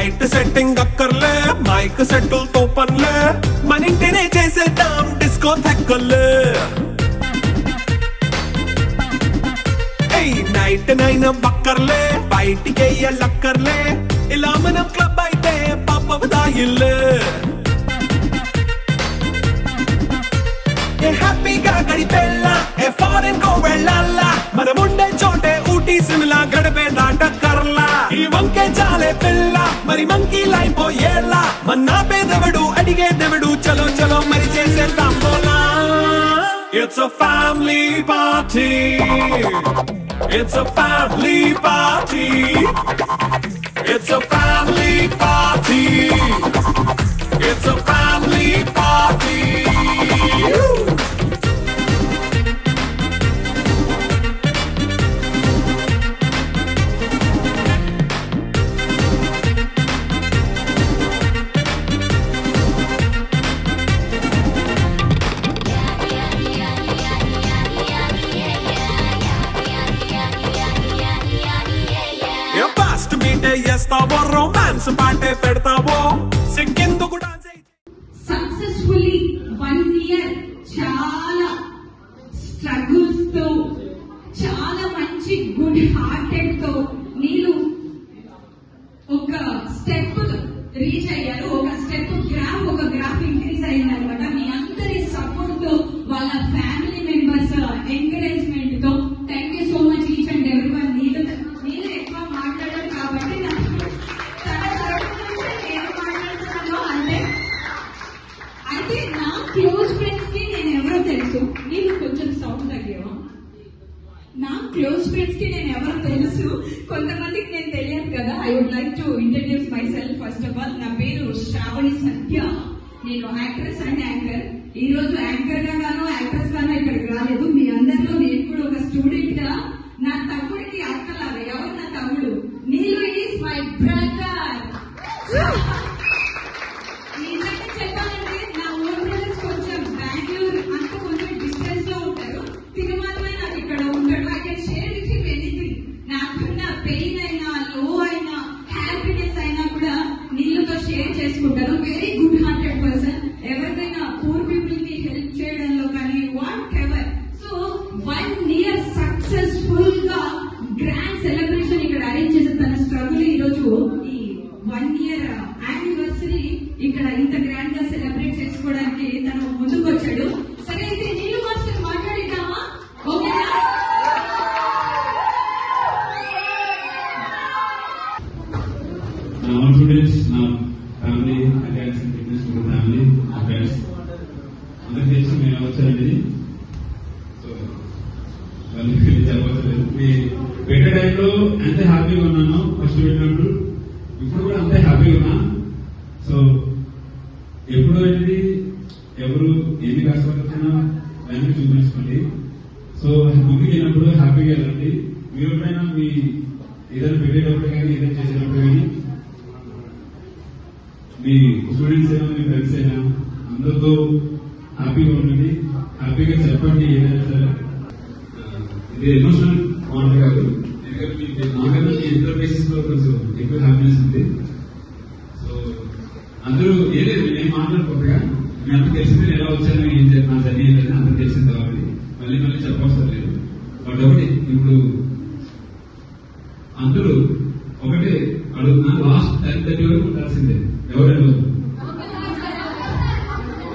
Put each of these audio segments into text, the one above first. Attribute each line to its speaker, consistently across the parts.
Speaker 1: Light setting అక్కర్లే, mic సెట్టుల్ తో పన్లే, మన ఇంటినే చేసేద్దాం డిస్కో థెక్కలే. నైట్ నైన్ బక్కర్లే, బయటికెయ్యలక్కర్లే, ఇలా మనం క్లబ్ అయితే పాపదాయిల్లే. ఏ హ్యాపీగా గడిపెళ్ళా, ఏ ఫారెన్ కో వెళ్ళాలా, మనముండే చోటే ఊటీ సిమ్లా గడిపే దాటక్కర్లా. ఈ వంకే చాలే పిల్ల, మరి మంకీ లైపోయేలా, మన్నా పేదవడు అడిగేదెవడు, చలో చలో మరి చేసేద్దాం బోలా. It's a family party. It's a family party. It's a family party. It's a family party. చేస్తావో, రొమాన్స్ పాటే పెడతావో, సిగ్గెందుకు డాన్స్
Speaker 2: సక్సెస్ఫుల్లీ 1 year చాలా స్ట్రగుల్స్ తో, చాలా మంచి గుడ్ హార్టెడ్ తో నీళ్ళు ఒక స్టెప్ రీచ్ అయ్యారు. ఒక గ్రాఫ్ ఇంక్రీజ్ అయింది అనమాట. మీ అందరి సపోర్ట్ తో, వాళ్ళ ఫ్యామిలీ మెంబర్స్ ఎంకరేజ్మెంట్ తో. Thank you so much each and everyone. నీళ్ళు ఎక్కువ మాట్లాడారు కాబట్టి అయితే నా క్లోజ్ ఫ్రెండ్స్ కి నేను ఎవరో తెలుసు. నీళ్ళు కొంచెం సౌండ్ తగ్గేవా? నా క్లోజ్ ఫ్రెండ్స్ కి నేను ఎవరో తెలుసు, కొంతమందికి నేను తెలియదు కదా. I would like to introduce myself. First of all, నా పేరు శ్రావణి సత్య. నేను యాక్ట్రెస్ అండ్ యాంకర్. ఈ రోజు యాంకర్ గానో యాక్ట్రెస్ గానో ఇక్కడికి రాలేదు. మీ అందరిలో నేను కూడా ఒక స్టూడెంట్ గా, నా తమ్ముడికి అక్కలాగా. ఎవరు నా తమ్ముడు? నీళ్ళు ఈజ్ మై బ్రదర్. నిజంగా చెప్పాలంటే నా ఓన్ బ్రదర్స్ కొంచెం బెంగళూరు అంతా కొంచెం డిస్టెన్స్ లో ఉంటారు. తిను మాత్రమే నాకు ఇక్కడ ఉంటాడు. I can share with him anything. నాకున్న పెయిన్ అయినా, లో అయినా, హ్యాపీనెస్ అయినా కూడా నీళ్ళతో షేర్ చేసుకుంటారు. Very good hearted person. ఎవరికైనా పూర్ పీపుల్ కి హెల్ప్ చేయడంలో కానీ what ever. So 1 year successful గా గ్రాండ్ సెలబ్రేషన్ ఇక్కడ అరేంజ్ చేసే తన స్ట్రగుల్ ఈ రోజు ఈ 1 year యానివర్సరీ ఇక్కడ ఇంత గ్రాండ్ గా సెలబ్రేట్ చేసుకోవడానికి తను ముందుకు వచ్చాడు. సరే, అయితే నీళ్ళు మాస్టర్ మాట్లాడిద్దామా? ఓకేనా?
Speaker 3: నా స్టూడెంట్స్, నా ఫ్యామిలీ, ఫ్యామిలీ, నా ఫ్రెండ్స్ అందరికి తెలిసి మేము వచ్చానండి. సో వాళ్ళకి చెప్పలేదు. పెట్టే టైంలో ఎంత హ్యాపీగా ఉన్నాను ఫస్ట్ పెట్టినప్పుడు, ఇప్పుడు కూడా అంతే హ్యాపీగా ఉన్నా. సో ఎప్పుడు అనేది ఎవరు ఎన్ని కష్టపడుతున్నా వెనక్కి చూపించుకోండి. సో ముందుకు వెళ్ళినప్పుడు హ్యాపీగా వెళ్ళండి. మీరు ఎప్పుడైనా మీ ఏదైనా పెట్టేటప్పుడు కానీ, ఏదైనా చేసేటప్పుడు కానీ, మీ స్టూడెంట్స్ అయినా, మీ ఫ్రెండ్స్ అయినా అందరితో హ్యాపీగా ఉండండి. హ్యాపీగా చెప్పండి ఏదైనా సరే. ఇది ఎమోషనల్ మాట కాదు, ఎందుకంటే నాకన్నా మీ ఇద్దరు బేసిస్ లో కొంచెం ఎక్కువ హ్యాపీనెస్ ఉంది. సో అందరూ ఏలేదు, నేను మాట్లాడుకోగా మీ అందరూ తెలిసింది ఎలా వచ్చాను, ఏం చేయాలి, నా జర్నీ ఏంటని అందరూ తెలిసింది కాబట్టి మళ్ళీ చెప్పవసరం లేదు. బట్ ఒకటి ఇప్పుడు అందరూ ఒకటే అడుగుతున్నా, లాస్ట్ 10:30 వరకు ఉండాల్సిందే. ఎవరైనా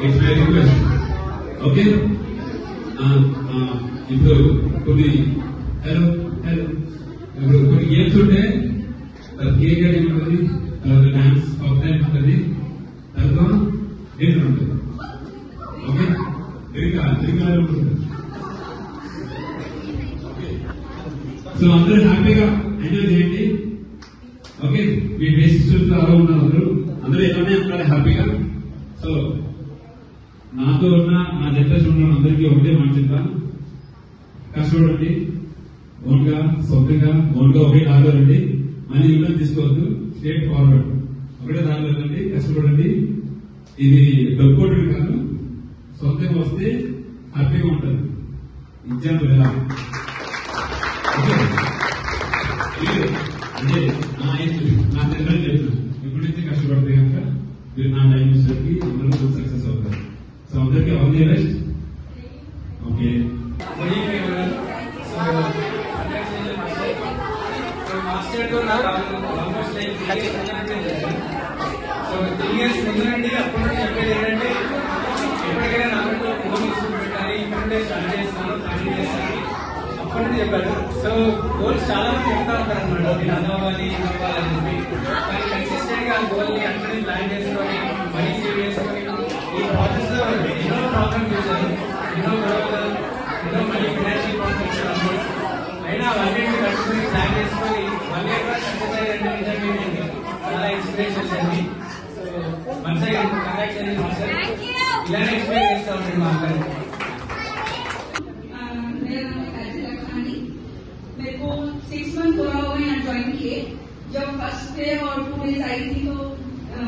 Speaker 3: ఇట్స్ మై రిక్వెస్ట్. ఓకే, ఇప్పుడు కొన్ని ఇప్పుడు కొన్ని గేమ్స్ ఉంటే కేక్ కటింగ్ ఉంటుంది, తర్వాత డాన్స్ పర్ఫార్మెన్స్ ఉంటుంది, తర్వాత డిన్నర్ ఉంటుంది. ఓకే, డ్రింక్ ఉంటుంది. సో అందరూ హ్యాపీగా ఎంజాయ్ చేయండి. ఓకే, మీ బేసిక్స్ అలా ఉన్నారు, అందరూ ఎలానే ఉంటారు హ్యాపీగా. సో నాతో ఉన్న నా జనరేషన్ ఉన్న అందరికీ ఒకటే మాట చెప్తాను, కష్టపడండి. ఓన్గా సొంతంగా ఒకే దారిలో రండి. మనీ ఇవ్వడం తీసుకోవద్దు, స్ట్రేట్ ఫార్వర్డ్ ఒకటే దారిలో రండి, కష్టపడండి. ఇది డబ్బు కాదు, సొంతంగా వస్తే హ్యాపీగా ఉంటారు. ఎగ్జాంపుల్ ఎలా అంటే నా తల్లి చెప్తున్నాను, ఇప్పుడు నుంచి కష్టపడితే కనుక మీరు నా టైం వచ్చేసరికి అందరూ సక్సెస్ అవుతారు. సో అందరికీ ఆల్ ది బెస్ట్. ఓకే,
Speaker 4: మాస్టర్తో నాకు ఆల్మోస్ట్ లైక్ 3 ఇయర్స్ ముందు నుండి అప్పటి నుండి చెప్పేది ఏంటంటే ఎప్పటికైనా నాకు గోల్ పెట్టాలి, ఇప్పుడే స్టార్ట్ చేస్తాను, కంటిన్యూ చేస్తాను అప్పటి నుండి చెప్పారు. సో గోల్స్ చాలా మంది చెప్తా ఉంటారు అనమాట, నేను అదవ్వాలి ఇదవ్వాలని చెప్పి. కానీ కన్సిస్టెంట్ గా గోల్ ని అక్కడే ప్లాన్ చేసుకొని మనీ సేవ్ చేసుకొని ఈ ప్రాసెస్ లో ఎన్నో ప్రాబ్లమ్స్ చూశాను, ఎన్నో గొడవలు, ఎన్నో మనీ ఫైనాన్షియల్ ప్రాబ్లమ్స్ అయినా అవన్నీ కట్టుకుని ప్లాన్ చేసుకొని 1 year సక్సెస్ అయ్యారంటే నిజంగా చాలా ఇన్స్పిరేషన్స్ అండి. సో మంచిగా కంగ్రాట్స్ అండి మాస్టర్, ఇలానే ఎక్స్ప్లెయిన్ చేస్తా ఉంటాడు మా అక్కని.
Speaker 2: मेरे को 6 month हो रहा होगा यहाँ ज्वाइन किए. जब फर्स्ट डे और 2 days आई थी तो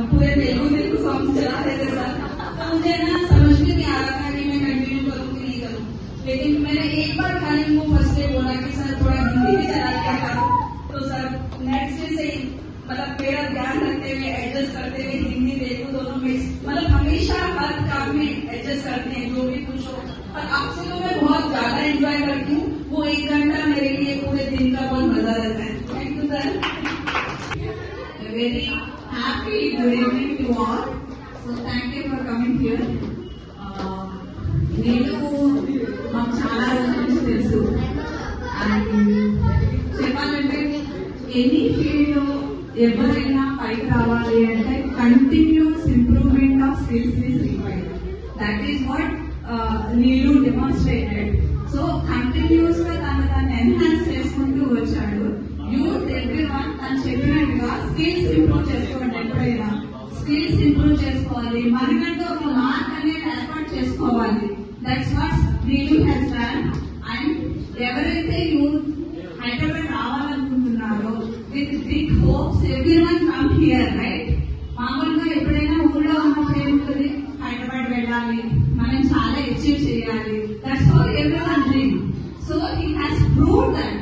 Speaker 2: पूरे तेलुगु सॉन्ग चला रहे थे सर, तो मुझे ना समझ में नहीं आ रहा था कि मैं कंटिन्यू करूँ कि नहीं करूँ. लेकिन मैंने एक बार खाली वो फर्स्ट डे बोला कि सर थोड़ा हिंदी भी चला लिया करो, तो सर नेक्स्ट डे से मतलब मेरा ध्यान रखते हुए एडजस्ट करते हुए हिंदी तेलुगु दोनों मिक्स, मतलब हमेशा हर काम में एडजस्ट करते हैं जो भी कुछ हो. और आपसे तो मैं बहुत ज्यादा एंजॉय करती हूँ, वो 1 घंटा मेरे लिए पूरे दिन का बहुत मजा रहता है. Thank you sir. Very happy good evening to all. So thank you for coming here. నేను మాకు చాలా రోజుల నుంచి తెలుసు. అండ్ చెప్పాలంటే ఎనీ ఫీల్డ్ లో ఎవరైనా పైకి రావాలి అంటే continuous improvement of skills is required. That is what Neelu demonstrated. So continuous గా దాన్ని ఎన్హాన్స్ చేసుకుంటూ వచ్చాడు. యూత్ ఎవ్రీవన్ తను చెప్పినట్టుగా స్కిల్స్ ఇంప్రూవ్ చేసుకోండి. ఎప్పుడైనా స్కిల్స్ ఇంప్రూవ్ చేసుకోవాలి, మనకంటూ ఒక మార్క్ అనేది ఏర్పాటు చేసుకోవాలి. That's what Neelu has done. And ఎవరైతే యూత్ హైదరాబాద్ రావాలనుకుంటున్నారో with big hopes everyone come here right. మామూలుగా ఎప్పుడైనా ఊళ్ళో ఉన్నప్పుడు ఏముంటుంది, హైదరాబాద్ వెళ్ళాలి, మనం చాలా అచీవ్ చేయాలి. That's how everyone dream. So he has proved that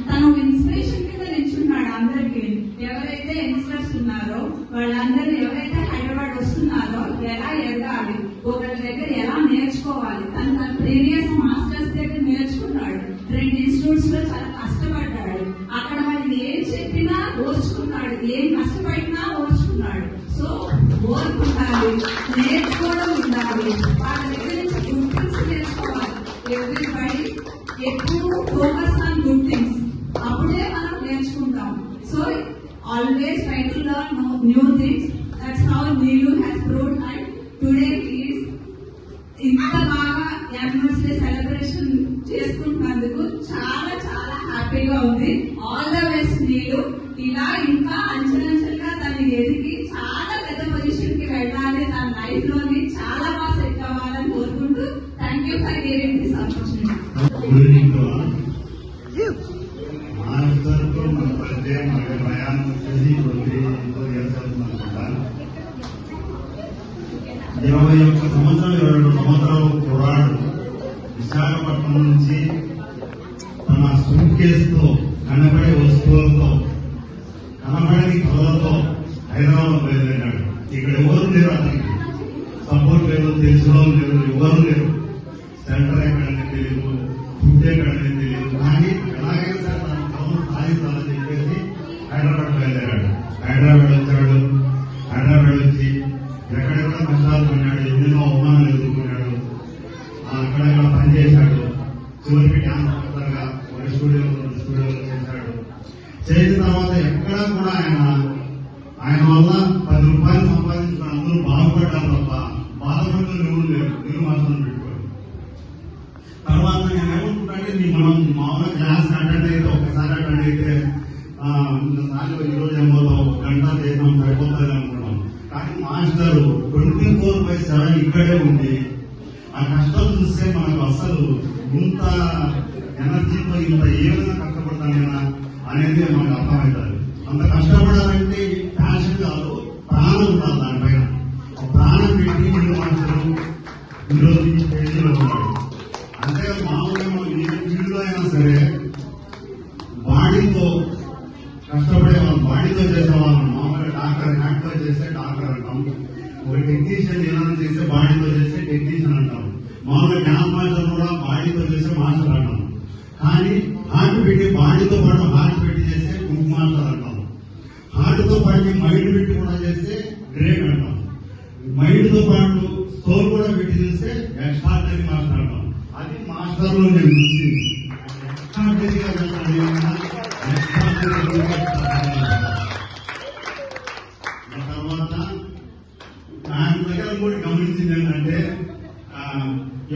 Speaker 2: తను ఇన్స్పిరేషన్ కింద నిల్చున్నాడు అందరికి. ఎవరైతే యంగ్స్టర్స్ ఉన్నారో వాళ్ళందరూ ఎవరైతే హైదరాబాద్ వస్తున్నారో ఎలా ఎదగాలి, ఒకరి దగ్గర ఎలా నేర్చుకోవాలి, తన ప్రీవియస్ మాస్టర్స్ దగ్గర నేర్చుకున్నాడు. 2 ఇన్స్టిట్యూట్స్ లో చాలా కష్టపడ్డాడు. అక్కడ వాళ్ళు ఏం చెప్పినా ఓర్చుకున్నాడు, ఏం కష్టపడినా ఓర్చుకున్నాడు. సో ఓర్పు ఉండాలి, నేర్చుకోవడం ఉండాలి, వాళ్ళ దగ్గర నుంచి గుడ్ థింగ్స్ నేర్చుకోవాలి. ఎవ్రీబడి ఎప్పుడు ఫోకస్ ఆన్ గుడ్ థింగ్స్, అప్పుడే మనం నేర్చుకుంటాం. So always try to learn new things. That's how Neelu has proved. And today is ఇంత బాగా యానివర్సరీ సెలబ్రేషన్ చేసుకుంటున్నందుకు చాలా చాలా హ్యాపీగా ఉంది. ఆల్ ద బెస్ట్ నీలు. ఇలా ఇంకా అంచెలంచెలుగా తను ఎదిగి చాలా పెద్ద పొజిషన్ కి వెళ్ళాలి, తన లైఫ్ లోని చాలా బాగా సెట్ అవ్వాలని కోరుకుంటూ thank you for giving this opportunity.
Speaker 5: మాస్టర్తో మన పరిచయం మన ప్రయాణం వచ్చేసి 24 years అవుతుందనుకుంటా. 21 సంవత్సరాలు 22 సంవత్సరాలు కుర్రాడు విశాఖపట్నం నుంచి తన సూట్ కేసుతో కనబడే వస్తువులతో కనబడని కళలతో హైదరాబాద్ బయలుదేరాడు. ఇక్కడ ఎవరు లేరు, అతనికి సపోర్ట్ లేదు, తెలిసిన వాళ్ళు లేరు, ఎవరు లేరు. సెంటర్ ఎక్కడనే తెలియదు, ఫుడ్ ఎక్కడనే తెలియదు. కానీ ఎలాగైనా సరే తన కళను సాధించాలని చెప్పేసి హైదరాబాద్ బయలుదేరాడు. హైదరాబాద్ వచ్చాడు. హైదరాబాద్ వచ్చి ఎక్కడెక్కడ కష్టాలు పడినాడు, ఎన్నెన్నో అవమానాలు ఎదుర్కొన్నాడు. అక్కడెక్కడ పనిచేశాడు. చివరికి డ్యాన్స్ మాస్టర్గా ఒక స్టూడియోలో చేశాడు. చేసిన తర్వాత ఎక్కడా కూడా ఆయన వల్ల 10 రూపాయలు సంపాదించిన అందరూ బాగుపడ్డారు తప్ప బాధపడ్డ ఎవరు లేరు. మీరు మాత్రం పెట్టుకోండి. తర్వాత నేను ఏమనుకుంటే మనం మామూలుగా క్లాస్ అటెండ్ అయితే ఒకసారి అటెండ్ అయితే సార్లు ఈరోజు ఏమవుతాం, 1 గంట చేసాం సరిపోతుంది అనుకున్నాం. కానీ మాస్టర్ 24/7 ఇక్కడే ఉంది. ఆ కష్టం చూస్తే మనకు అసలు ఇంత ఎనర్జీతో ఇంత ఏ విధంగా కష్టపడతానేనా అనేది మనకు అర్థమవుతుంది. అంత కష్టపడాలంటే ప్యాషన్ కాదు, ప్రాణం ఉండాలి దానిపైన. ప్రాణం పెట్టి ఇల్లు మాస్టర్ ఈరోజు ఈ స్టేజ్లో ఉన్నాడు. అంటే మామూలుగా మనం ఏ ఫీల్డ్లో అయినా సరే బాడీతో కష్టపడే వాళ్ళు, బాడీతో చేసే వాళ్ళు మామూలుగా డాక్టర్ హ్యాండ్తో చేస్తే డాక్టర్ అంటాం, ఒక టెక్నీషియన్ ఏదైనా చేస్తే బాడీతో చేస్తే టెక్నీషియన్ అంటాం, మామూలుగా డ్యాన్స్ మాస్టర్ కూడా బాడీతో చేస్తే మాస్టర్ అంటాం. కానీ హార్ట్ పెట్టి బాడీతో పాటు హార్ట్ పెట్టి చేస్తే కుక్ మాస్టర్ అంటాం. హార్ట్ తో పాటు మైండ్ పెట్టి కూడా చేస్తే గ్రేట్ అంటాం. మైండ్ తో పాటు సోల్ కూడా పెట్టి చేస్తే ఎక్స్ట్రాడనరీ మాస్టర్ అంటాం. అది మాస్టర్ లో నేను చూసింది. తర్వాత ఆయన దగ్గర కూడా గమనించింది ఏంటంటే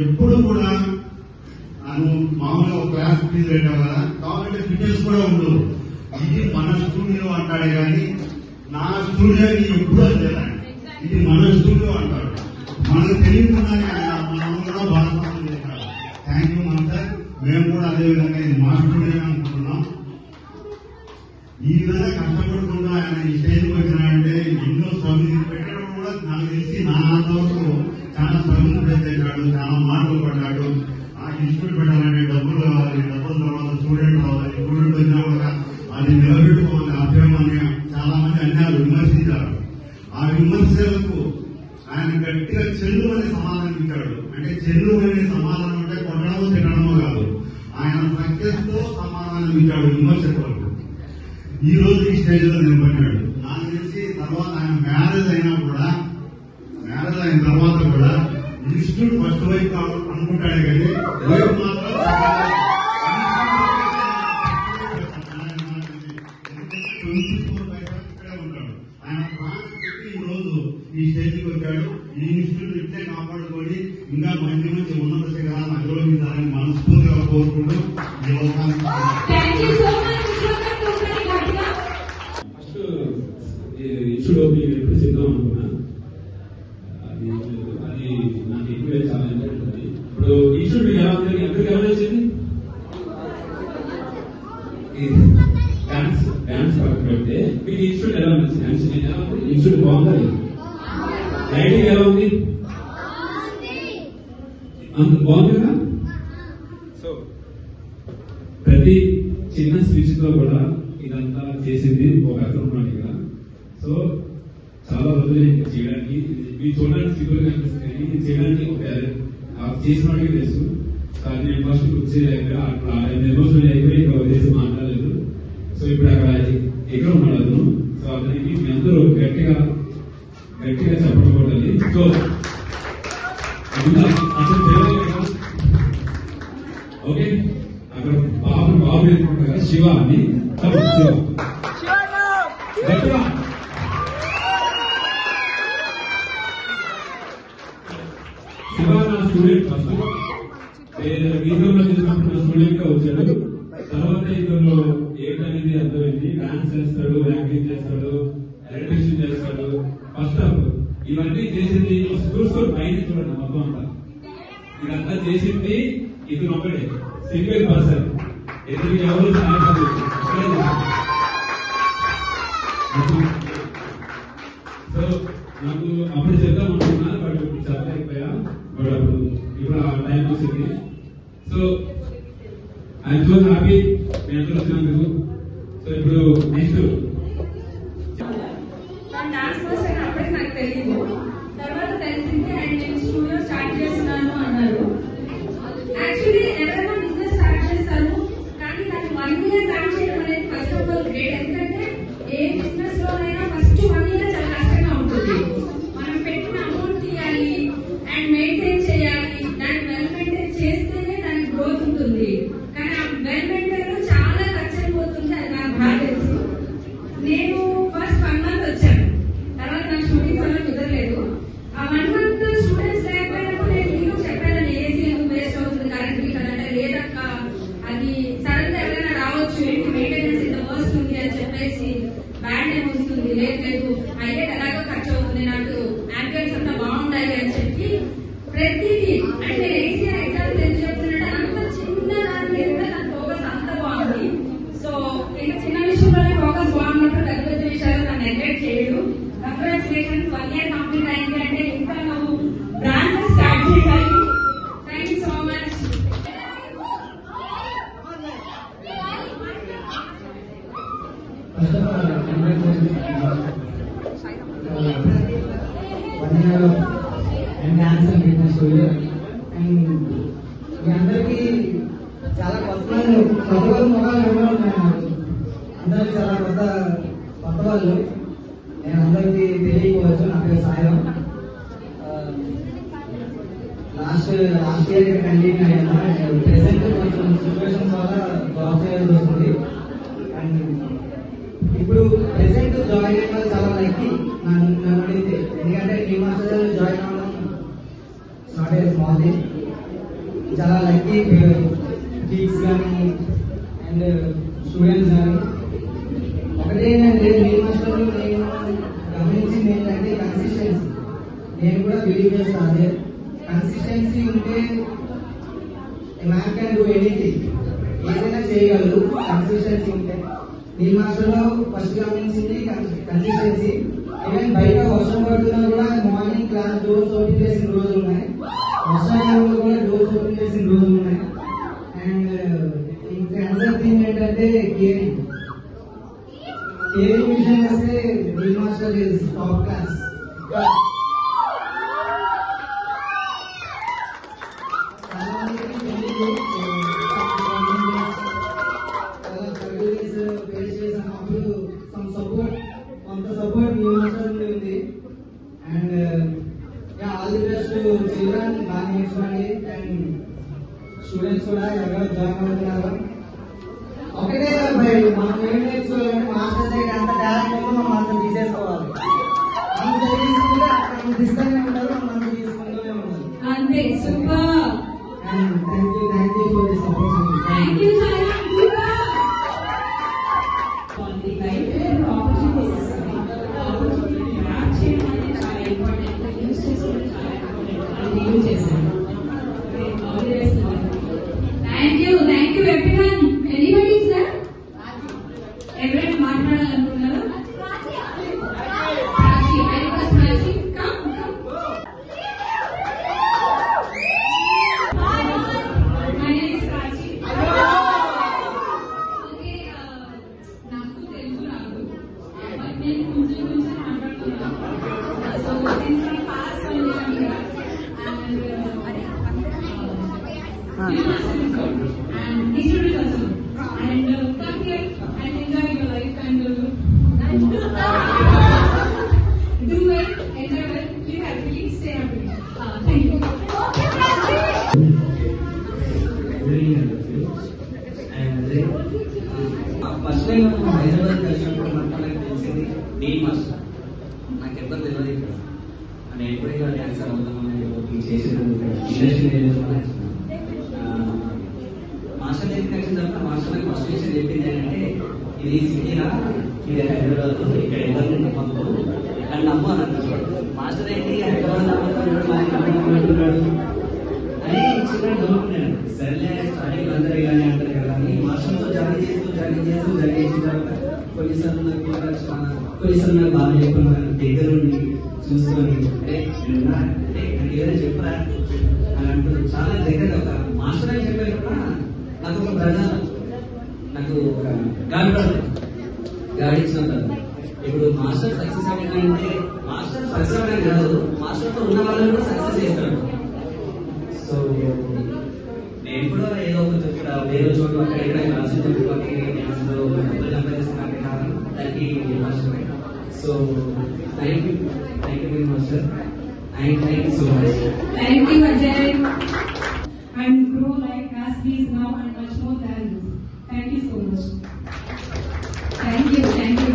Speaker 5: ఎప్పుడు కూడా నువ్వు మామూలుగా ఒక క్లాస్ ఫీజు పెట్టావు కదా, కాబట్టి ఫిట్నెస్ కూడా ఉండదు. ఇది మన స్టూడియో అంటాడే కానీ నా స్టూడియో ఎప్పుడు అంతేనా, ఇది మన స్టూడియో అంటాడు. మనకు తెలియకుండానే ఆయన మనం కూడా భాగస్వామ్యం చేశాడు. Thank you master. మేము కూడా అదేవిధంగా ఇది మా స్టూడియో అనుకుంటున్నాం. ఈ విధంగా కష్టపడుకుంటూ ఆయన ఈ స్టేజ్కి వచ్చినాడంటే ఎన్నో స్ట్రగుల్ పెట్టడం కూడా నాకు తెలిసి నా అంతవరకు చాలా స్ట్రగుల్ చేశాడు, చాలా మార్పులు పడ్డాడు. ఆ ఇన్స్టిట్యూట్ పెట్టాలంటే డబ్బులు కావాలి, డబ్బుల తర్వాత స్టూడెంట్ కావాలి, స్టూడెంట్ వచ్చినా కూడా అది నిలబెట్టుకోవాలి. అభ్యమని చాలా మంది అన్యాలు విమర్శించారు. ఆ విమర్శలకు ఆయన గట్టిగా చెల్లు అనే సమాధానం ఇచ్చాడు. అంటే చెల్లు అనే సమాధానం అంటే కొట్టడమో తినడమో కాదు, ఆయన సక్సెస్ తో సమాధానం ఇచ్చాడు విమర్శకులకు. ఈ రోజు ఈ స్టేజ్ లో నిలబడ్డాడు. నాకు తెలిసి తర్వాత ఆయన మ్యారేజ్ అయిన తర్వాత కూడా ఇన్స్టిట్యూట్ ఫస్ట్ వైపు అనుకుంటాడే కానీ వైపు మాత్రం 24/7 ఇక్కడే ఉంటాడు. ఆయన ప్రాణం పెట్టి ఈ రోజు ఈ స్టేజ్కి వచ్చాడు. ఈ ఇన్స్టిట్యూట్ ఇట్లే కాపాడుకొని ఇంకా మంచి మంచి ఉన్నత శిఖరాలను అధిరోహించాలని మనస్ఫూర్తిగా కోరుకుంటూ ఈ లోకానికి
Speaker 3: ఇన్స్టిట్యూట్ ఓపెనింగ్ ఎప్పుడు చెప్దాం అనుకున్నా. అది నాకు ఎక్కువ చాలా ఇంపార్టెంట్ ఉంది. ఇప్పుడు ఇన్స్టిట్యూట్ మీకు ఎలా ఉంది, అందరికి ఎలా వచ్చింది? డాన్స్ పక్కన పెడితే మీకు ఇన్స్టిట్యూట్ ఎలా ఉంది? ఇన్స్టిట్యూట్ బాగుందా? లైటింగ్ ఎలా ఉంది? అంత బాగుంది కదా. సో ప్రతి చిన్న స్విచ్ తో కూడా ఇదంతా చేసింది ఒక అతను ఉన్నాడు ఇక్కడ. సో చాలా రోజులు చేయడానికి మీరు చూడడానికి సింపుల్ గా అనిపిస్తుంది, కానీ ఇది చేయడానికి ఒక చేసిన వాటికి తెలుసు. సో అది నేను ఫస్ట్ వచ్చే అట్లా 5 రోజులు అయిపోయి ఇంకా వదిలేసి మాట్లాడలేదు. సో ఇప్పుడు అక్కడ ఎక్కడ ఉన్నాడు అతను. సో అతనికి మీ అందరూ గట్టిగా చెప్పడం కొట్టాలి. సో ఓకే, అక్కడ బాబు ఎదుర్కొంటారు కదా, శివ అని. గట్టిగా శివ నా స్టూడెంట్. ఫస్ట్ ఈగోలో చేసినప్పుడు నా స్టూడెంట్ గా వచ్చాడు. తర్వాత ఈగోలో ఏంటనేది అర్థమైంది. డాన్స్ చేస్తాడు, యాక్టింగ్ చేస్తాడు, ఎలక్ట్రిషియన్ చేస్తాడు. ఫస్ట్ ఆఫ్ ఇవన్నీ చేసింది చూసుకోండి, పైన చూడండి మొత్తం అంతా. ఇదంతా చేసింది ఇతను ఒకటే, సింగిల్ పర్సన్. ఇతనికి ఎవరు సహాయపడలేదు. సో నాకు అప్పుడు చెప్దాం అనుకున్నా, బట్ ఇప్పుడు చెప్పలేకపోయా. బట్ ఇప్పుడు ఆ టైం వచ్చింది. సో ఐఎమ్ సో హ్యాపీ మీ అందరూ వచ్చినందుకు. సో ఇప్పుడు నెక్స్ట్
Speaker 2: డాన్స్ మాస్టర్ అప్పటికి నాకు తెలియదు. తర్వాత తెలిసింది అండ్ నేను స్టూడియో స్టార్ట్ చేస్తున్నాను అన్నారు. యాక్చువల్లీ ఎవరైనా బిజినెస్ స్టార్ట్ చేస్తారు, కానీ దాన్ని 1 year స్టార్ట్ చేయడం అనేది ఫస్ట్ ఆఫ్ ఆల్ గ్రేట్. ఎందుకంటే ఏ బిజినెస్ లోనైనా ఫస్ట్ 1 year చాలా కష్టంగా ఉంటుంది. మనం పెట్టిన అమౌంట్ తీయాలి అండ్ మెయింటైన్ చేయాలి. దాన్ని వెల్ మెయింటైన్ చేస్తేనే దానికి గ్రోత్ ఉంటుంది. కానీ ఆ వెల్ మెయింటైన్ చాలా ఖర్చు అయిపోతుంది. అది నాకు బాగా తెలుసు. నేను ఫస్ట్ 1 month వచ్చాను, తర్వాత నా షూటింగ్ వల్ల కుదరలేదు. ఆ 1 month స్టూడెంట్స్ లేకపోయినప్పుడు నేను మీకు చెప్పాను, ఏసీ ఎందుకు వేస్ట్ అవుతుంది కరెంట్ బిల్ అంటే, లేదక్క అది సడన్ గా ఎవరైనా రావచ్చు, ఏంటి మెయింటెనెన్స్ ఇంత వర్స్ట్ ఉంది అని చెప్పేసి బ్యాడ్ నేమ్ వస్తుంది. లేదు అయితే ఎలాగో ఖర్చు అవుతుంది, నాకు యాంబియన్స్ అంతా బాగుండాలి అని చెప్పి ప్రతిదీ అంటే ఏసీ ఎగ్జామ్ తెలిసి చెప్తున్నాడు. అంత చిన్న దాని మీద నా ఫోకస్ అంత బాగుంది. సో ఇంకా చిన్న విషయంలోనే ఫోకస్ బాగున్నప్పుడు పెద్ద పెద్ద విషయాలు నన్ను నెగ్లెక్ట్ చేయడు. కంగ్రాచులేషన్స్, 1 year కంప్లీట్ అయింది అంటే ఇంకా నువ్వు బ్రాండ్ స్టార్ట్ చేయాలి. Thank you so much.
Speaker 6: First of all congratulations. And dance and fitness studio. And మీ అందరికీ చాలా కొత్త మొక్కలు ఉన్నాయి. అందరికి చాలా కొత్త వాళ్ళు. నేను అందరికీ తెలియకపోవచ్చు. నా పేరు సాయం. లాస్ట్ ఇయర్ కంటిన్యూ అయినా ప్రెసెంట్ కొంచెం సిచ్యువేషన్స్ వల్ల జాబ్ చేయాల్సి వస్తుంది. అండ్ ఇప్పుడు ప్రెసెంట్ జాయిన్ అయిన వాళ్ళు చాలా లక్కీ నన్ను అడిగితే. ఎందుకంటే ఈ మాస్టర్ జాయిన్ అవ్వడం నాట్ ఏ స్మాల్ థింగ్. చాలా లక్కీ టీచర్స్ కానీ అండ్ స్టూడెంట్స్ కానీ. ఒకటే ఏంటంటే ఈ మాస్టర్లో నేను గమనించింది ఏంటంటే కన్సిస్టెన్సీ. నేను కూడా బిలీవ్ చేస్తాను. అదే కన్సిస్టెన్సీ ఉంటే మ్యాన్ క్యాన్ డూ ఎనీథింగ్. ఏదైనా చేయగలరు కన్సిస్టెన్సీ ఉంటే. ఈ మాస్టర్లో ఫస్ట్ గమనించింది కన్సిస్టెన్సీ. ఈవెన్ బయట వర్షం పడుతున్నా కూడా మార్నింగ్ క్లాస్ డోర్స్ ఓపెన్ చేసిన రోజులు ఉన్నాయి. వర్షాకాలంలో కూడా డోర్స్ ఓపెన్ చేసిన రోజులు ఉన్నాయి. అండ్ ఇంకా అందరి థింగ్ ఏంటంటే కేరింగ్ విషయం వస్తే ఈ మాస్టర్ ఇస్ టాప్ క్లాస్. కొంత సపోర్ట్ మీ మాస్టర్ నుండి ఉంది. And all the best children. బాగా నేర్చుకోండి. అండ్ స్టూడెంట్స్ కూడా ఎవరు జాయిన్ అవుతున్నారు. ఒకటే మనం ఏం నేర్చుకోవాలంటే మాస్టర్ దగ్గర అంత టాలెంట్ ఉందో మనం అంత తీసేసుకోవాలి. మనం తీసుకుంటే అక్కడ తీసుకునే ఉంటారు. మనం తీసుకుంటూనే ఉంటాం.
Speaker 2: అంతే. Super.
Speaker 6: And thank you for this opportunity.
Speaker 2: Thank you sir. Thank you everyone. Anybody sir? Everyone మాట్లాడాలనుకున్నారు? Prachi, I was Prachi. Come. My name is Prachi. Okay, నాకు తెలుగు రాదు. But నేను కొంచెం మాట్లాడుతున్నాను. So since my past condition here and you must be good. And these students also. And come here and enjoy your life and do well, enjoy well, live happily, stay happy. Thank you.
Speaker 6: First time Hyderabad కలిసినప్పుడు మనకు తెలిసింది D master. నాకు ఎప్పుడు తెలియదు ఇక్కడ. నేను ఎప్పుడైనా dancer అవుతామని చేసేది ఇండస్ట్రీ మాస్టర్ దగ్గరికి వచ్చిన తర్వాత మాస్టర్ నాకు ఫస్ట్ విషయం చెప్పింది ఏంటంటే ఇది సిటీరా, ఇది హైదరాబాద్, ఇక్కడ ఎవరిని నమ్మకు అని నమ్ము అని అంటున్నాడు. మాస్టర్ ఏంటి హైదరాబాద్ నమ్ముతున్నాడు అని చిన్న నమ్ముకున్నాను. సరేలే స్టార్టింగ్ అందరూ ఇలానే అంటారు కదా అని మాస్టర్తో జాయిన్ చేసిన తర్వాత కొన్నిసార్లు నాకు బాగా చెప్పుకున్నాను. దగ్గర నుండి చూసుకొని అంటే ఏదైనా చెప్పరా అని అంటున్నాను. చాలా దగ్గర ఒక మాస్టర్ అని చెప్పారు కూడా నాకు ఒక బ్రదర్, నాకు ఒక గాడి ఇచ్చిన. ఇప్పుడు మాస్టర్ సక్సెస్ అవ్వాలంటే మాస్టర్ సక్సెస్ అవ్వడం కాదు, మాస్టర్తో ఉన్న వాళ్ళని కూడా సక్సెస్ చేస్తాడు. సో నేను కూడా ఏదో ఒక వేరే చోటు అక్కడ ఇక్కడ క్లాసులు చెప్పుకోవాలి సంపాదిస్తున్నాను కారణం దానికి master. So thank you very master. And thank you so much.
Speaker 2: Thank you Ajay. And grow like as he is now and much more than this. Thank you so much. Thank you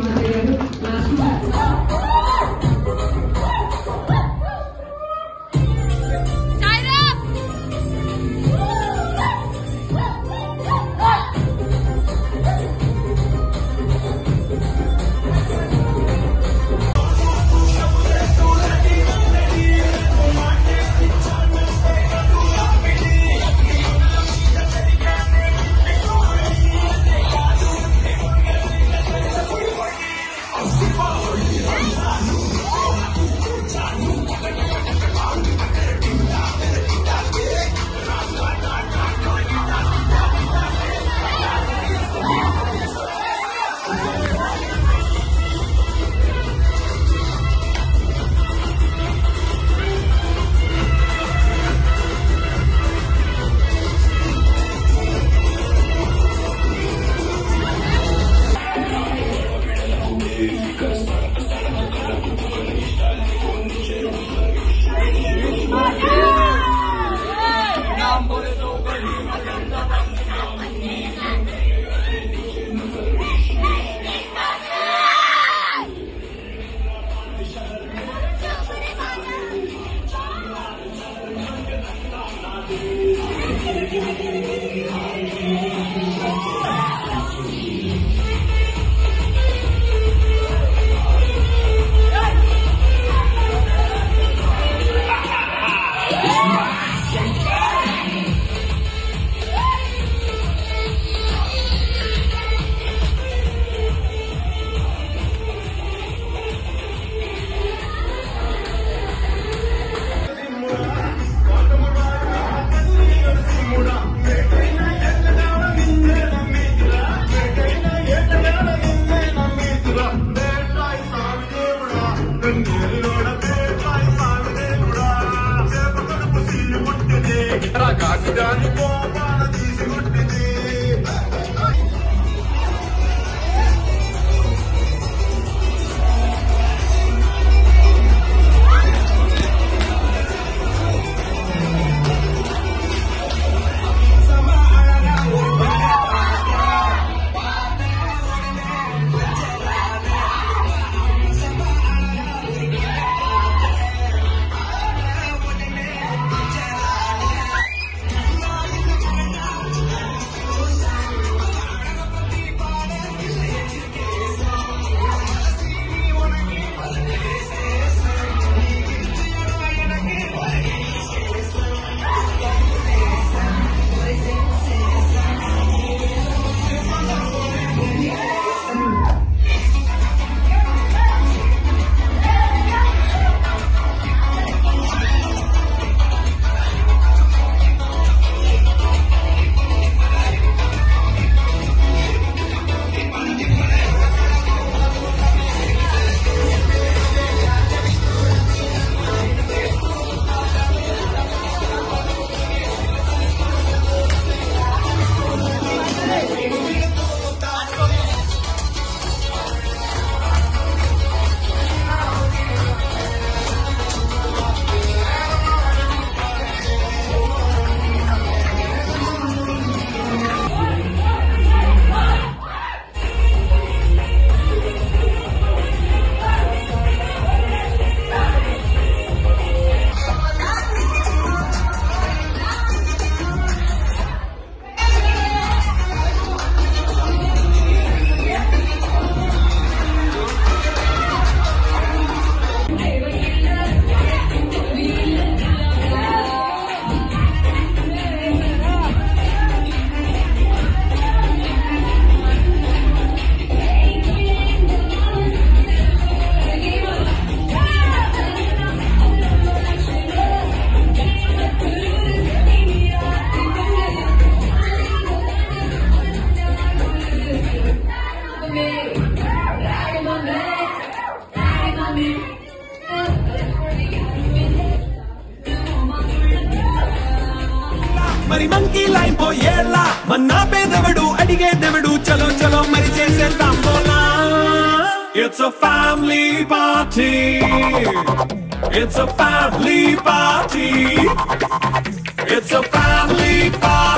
Speaker 2: Ajay. Last one.
Speaker 1: మరి monkey line పోయేళ్ళ మన్నా పేదవడు అడిగేదెవడు చలో చలో మరి చేసేద్దాం బోలా. It's a family party. It's a family party. It's a family party.